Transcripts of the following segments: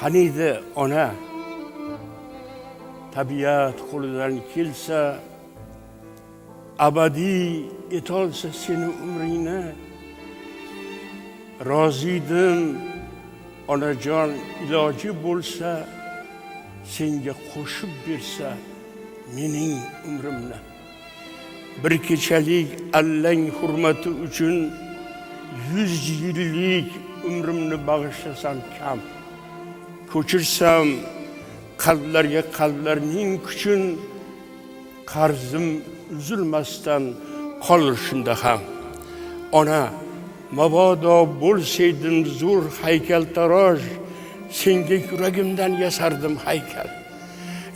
qaniydi ona, tabiat qo'lidan kelsa, abadiy etolsa seni umringni, roziydim onajon iloji bo'lsa, senga qo'shib bersa mening umrimni. Bir kechalik allang hurmati uchun 100 yillik umrimni bag'ishlasam kam. Ko'chirsam qalblarga qalblarning kuchun, qarzim uzilmasdan qolur shunda ham. Ona, mabodo bo'lsaydim zo'r haykaltarosh, senga yuragimdan yasardim haykal.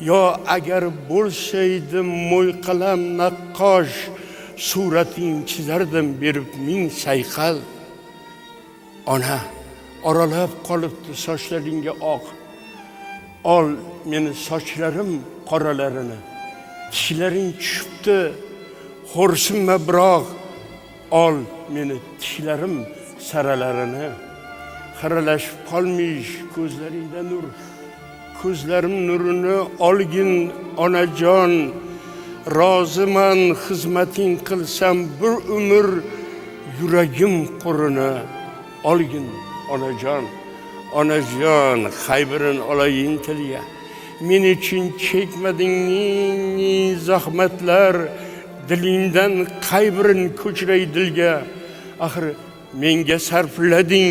Yo agar bo'lsaydim mo'yqalam naqqosh, surating chizardim berib ming sayqal. Ona, oralab qolibdi sochlaringga oq. Ol meni sochlarim qoralarini. Tishlaring tushibdi, xo'rsinma biroq. Ol meni tishlarim saralarini. Xiralashib qolmish ko'zlaringda nur. Ko'zlarim nurini olgin onajon. Roziman xizmating qilsam bir umr, yuragim qurini olgin onajon. Onajon, qaybirin olayin tilga. Men uchun chekmading ni zahmatlar, dilingdan qaybirin ko'chiray dilga. Axir menga sarflading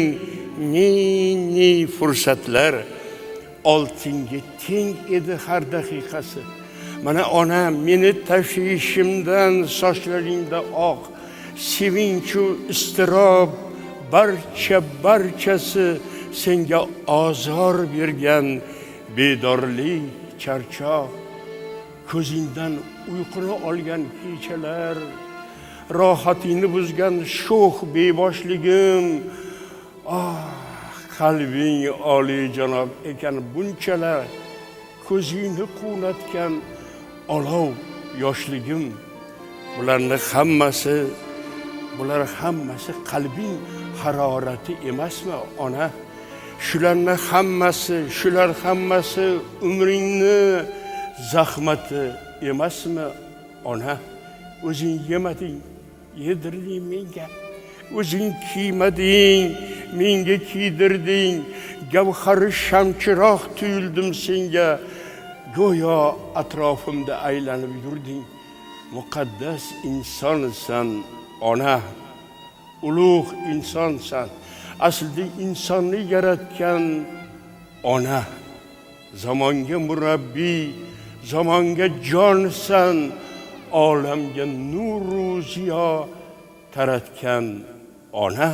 ni fursatlar, oltinga teng edi har daqiqasi. Mana ona, meni tashvishimdan sochlaringda oq, sevinchu istirob barchasi senga azor bergan bedorlik, charchoq. Ko'zingdan uyquni olgan kechalar, rohatingni buzgan sho'x beboshligim. Qalbing oliy janob ekan bunchalar, ko'zingni quvnatgan olov yoshligim. Bular hammasi qalbing harorati emasmi ona? Shular hammasi umringni zahmati emasmi ona? O'zing yemading, yedirding menga. O'zing kiymading, menga kiydirding. Gavhari shamchiroq tuyuldim senga. Go'yo atrofimda aylanib yurding. Muqaddas insonsan ona, ulug' insonsan. Aslida insonni yaratgan ona. Zamonga murabbiy, zamonga jonsan, olamga nuru ziyo taratgan ona.